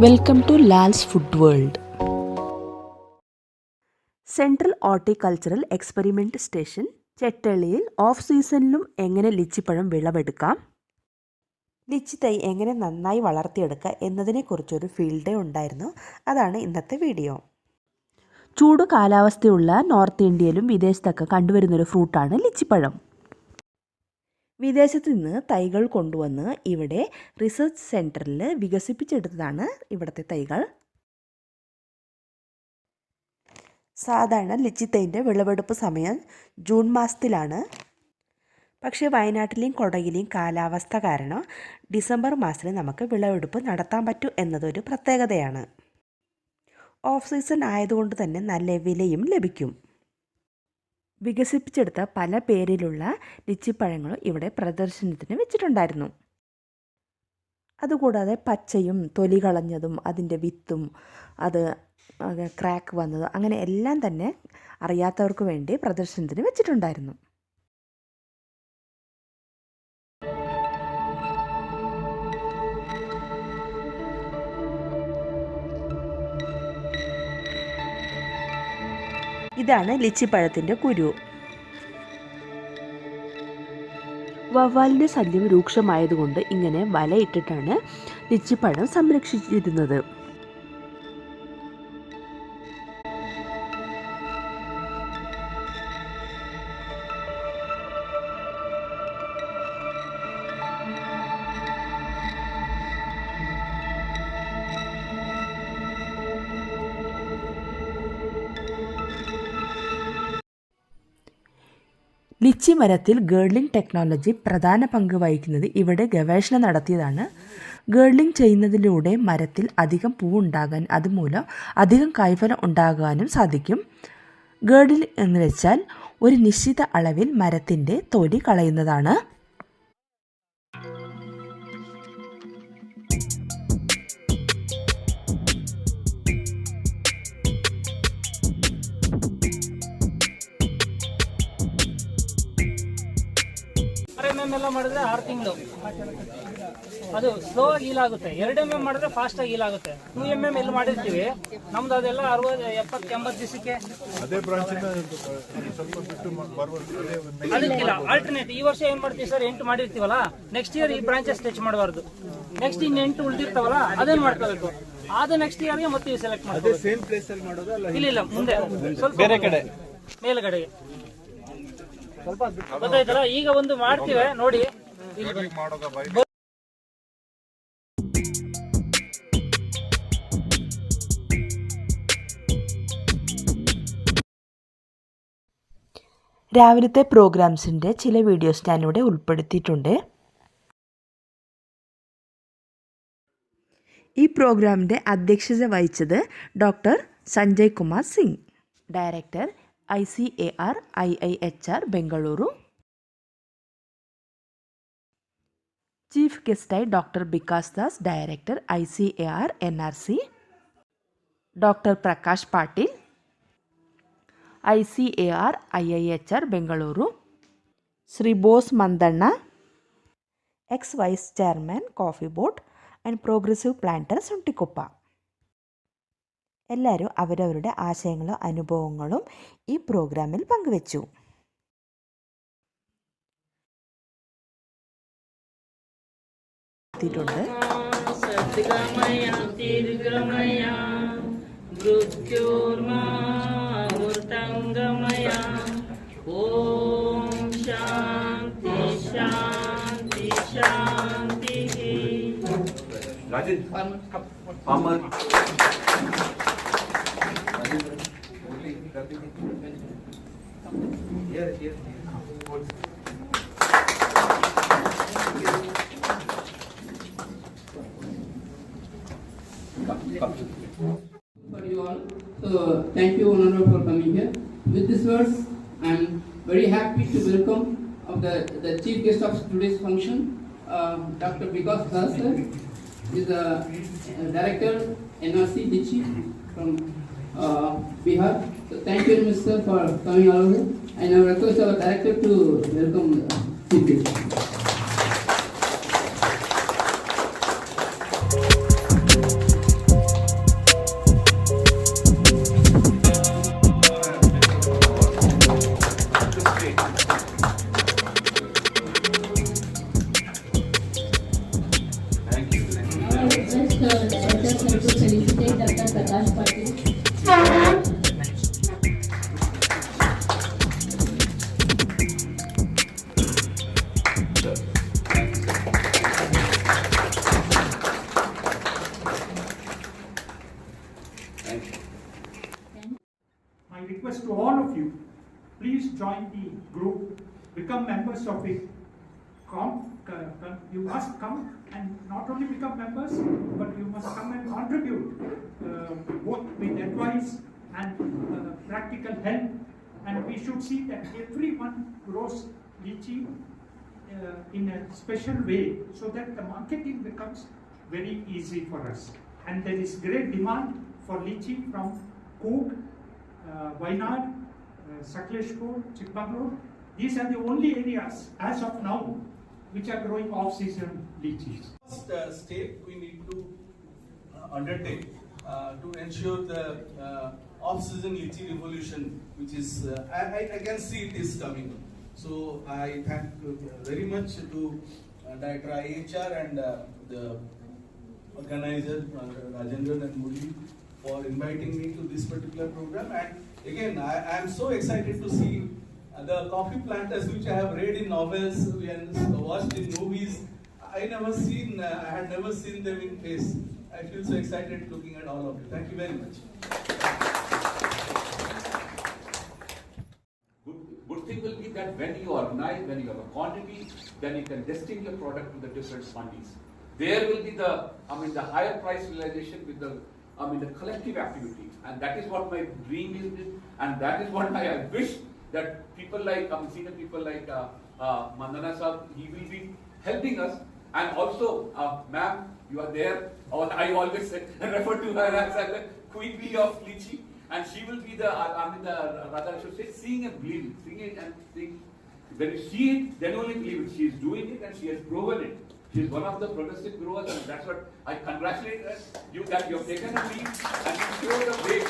Welcome to Lal's food world. Central horticultural experiment station ചെട്ടള്ളിയിൽ off സീസണിലും എങ്ങനെ ലിച്ചിപ്പഴം വിളവെടുക്കാം, ലിച്ചി തൈ എങ്ങനെ നന്നായി വളർത്തിയെടുക്കുക എന്നതിനെക്കുറിച്ചൊരു ഫീൽഡ് ഡേ ഉണ്ടായിരുന്നു. അതാണ് ഇന്നത്തെ വീഡിയോ. ചൂട് കാലാവസ്ഥയുള്ള നോർത്ത് ഇന്ത്യയിലും വിദേശത്തൊക്കെ കണ്ടുവരുന്നൊരു ഫ്രൂട്ടാണ് ലിച്ചിപ്പഴം. വിദേശത്ത് നിന്ന് തൈകൾ കൊണ്ടുവന്ന് ഇവിടെ റിസർച്ച് സെൻറ്ററിൽ വികസിപ്പിച്ചെടുത്തതാണ് ഇവിടുത്തെ തൈകൾ. സാധാരണ ലിച്ചി തൈൻ്റെ വിളവെടുപ്പ് സമയം ജൂൺ മാസത്തിലാണ്. പക്ഷേ വയനാട്ടിലെയും കൊടകിലെയും കാലാവസ്ഥ കാരണം ഡിസംബർ മാസത്തിൽ നമുക്ക് വിളവെടുപ്പ് നടത്താൻ പറ്റൂ എന്നതൊരു പ്രത്യേകതയാണ്. ഓഫ് സീസൺ ആയതുകൊണ്ട് തന്നെ നല്ല വിലയും ലഭിക്കും. വികസിപ്പിച്ചെടുത്ത പല പേരിലുള്ള ലിച്ചിപ്പഴങ്ങളും ഇവിടെ പ്രദർശനത്തിന് വെച്ചിട്ടുണ്ടായിരുന്നു. അതുകൂടാതെ പച്ചയും തൊലി കളഞ്ഞതും അതിൻ്റെ വിത്തും അത് ക്രാക്ക് വന്നതും അങ്ങനെ എല്ലാം തന്നെ അറിയാത്തവർക്ക് വേണ്ടി പ്രദർശനത്തിന് വെച്ചിട്ടുണ്ടായിരുന്നു. ഇതാണ് ലിച്ചിപ്പഴത്തിൻ്റെ കുരു. വവ്വാലിൻ്റെ ശല്യം രൂക്ഷമായതുകൊണ്ട് ഇങ്ങനെ വലയിട്ടിട്ടാണ് ലിച്ചിപ്പഴം സംരക്ഷിച്ചിരുന്നത്. ലിച്ചി മരത്തിൽ ഗേർഡ്ലിംഗ് ടെക്നോളജി പ്രധാന പങ്ക് വഹിക്കുന്നത് ഇവിടെ ഗവേഷണം നടത്തിയതാണ്. ഗേർഡ്ലിംഗ് ചെയ്യുന്നതിലൂടെ മരത്തിൽ അധികം പൂവുണ്ടാകാൻ അതുമൂലം അധികം കായ്ഫലം ഉണ്ടാകാനും സാധിക്കും. ഗേർഡ്ലിംഗ് എന്ന് വെച്ചാൽ ഒരു നിശ്ചിത അളവിൽ മരത്തിൻ്റെ തൊലി കളയുന്നതാണ്. ಎಲ್ಲ ಮಾಡಿದ್ರೆ 6 ತಿಂಗಳು ಅದು ಸ್ಲೋ ಆಗಿ ಹೀಲ್ ಆಗುತ್ತೆ. 2 mm ಮಾಡಿದ್ರೆ ಫಾಸ್ಟ್ ಆಗಿ ಹೀಲ್ ಆಗುತ್ತೆ. 2 mm ಎಲ್ಲಿ ಮಾಡಿರ್ತೀವಿ ನಮ್ದು ಅದೆಲ್ಲ 60, 70, 80 ದಿವಸಕ್ಕೆ ಅದೇ ಬ್ರಾಂಚ್ ಸ್ವಲ್ಪ ಬಿಟ್ಟು ಅದಕ್ಕಿಲ್ಲ ಆಲ್ಟರ್ನೇಟ್. ಈ ವರ್ಷ ಏನ್ ಮಾಡ್ತೀವಿ ಸರ್, 8 ಮಾಡಿರ್ತೀವಲ್ಲ, ನೆಕ್ಸ್ಟ್ ಇಯರ್ ಈ ಬ್ರಾಂಚಸ್ ಟಚ್ ಮಾಡಬಾರ್ದು. ನೆಕ್ಸ್ಟ್ ಇನ್ನು 8 ಉಳಿದಿರ್ತಾವಲ್ಲ ಅದನ್ನ ಮಾಡ್ಕೋಬೇಕು. ಆದ ನೆಕ್ಸ್ಟ್ ಇಯರ್ಗೆ ಮತ್ತೆ ಸೆಲೆಕ್ಟ್ ಮಾಡ್ತೀವಿ. ಸೇಮ್ ಪ್ಲೇಸ್ ಅಲ್ಲಿ ಮಾಡೋದು ಇಲ್ಲ ಮುಂದೆ ಸ್ವಲ್ಪ ಬೇರೆ ಕಡೆ ಮೇಲ್ಗಡೆ ಗೊತ್ತಾಯ್ತಲ್ಲ. ಈಗ ಒಂದು ಮಾಡ್ತೀವಿ ನೋಡಿ. രാവിലത്തെ പ്രോഗ്രാംസിൻ്റെ ചില വീഡിയോസ് ഞാനിവിടെ ഉൾപ്പെടുത്തിയിട്ടുണ്ട്. ഈ പ്രോഗ്രാമിൻ്റെ അധ്യക്ഷത വഹിച്ചത് doctor Sanjay Kumar Singh, director ICAR IIHR Bengaluru. Chief ഗസ്റ്റായി doctor Bikash Das, director ICAR NRC, doctor Prakash Patil, ICAR IIHR Bengaluru, Shri Bose Mandanna, ex vice chairman coffee board and progressive planter Suntikoppa. എല്ലാവരും അവരവരുടെ ആശയങ്ങളും അനുഭവങ്ങളും ഈ പ്രോഗ്രാമിൽ പങ്കുവച്ചു. For you all, so thank you Honorable for coming here. With these words, I am very happy to welcome of the chief guest of today's function, Dr. Vikas Das sir, is the director NRC Lichi from Bihar. So thank you Mr. for coming all over, and I request our director to welcome the chief guest. Thank you. My request to all of you, please join the group, become members of it. You must come and not only become members, but you must come and contribute both with advice and practical help. And we should see that everyone grows lychee in a special way so that the marketing becomes very easy for us. And there is great demand for lychee from Coorg, Wayanad, Sakleshpur, Chikmagalur. These are the only areas as of now which are growing off-season lychees. First step we need to undertake to ensure the off-season lychee revolution, which is I can see it is coming. So I thank very much to Director IHR and the organizer Rajendran and Murli for inviting me to this particular program. And again, I am so excited to see the coffee planters which I have read in novels and watched in movies. I had never seen them in face. I feel so excited looking at all of you. Thank you very much. Good thing will be that when you organize, when you have a quantity, then you can distinct your product to the different mandis. There will be the higher price realization with the collective activity, and that is what my dream is, and that is what I wish that people like senior people like Mandana Sahab, he will be helping us, and also ma'am, you are there. I always refer to her as the queen bee of lychee, and she will be rather I should say seeing and believing, seeing it and seeing. When you see it, then only believe it. She is doing it and she has proven it. She is one of the progressive growers, and that's what I congratulate you that you have taken a lead and you show the way.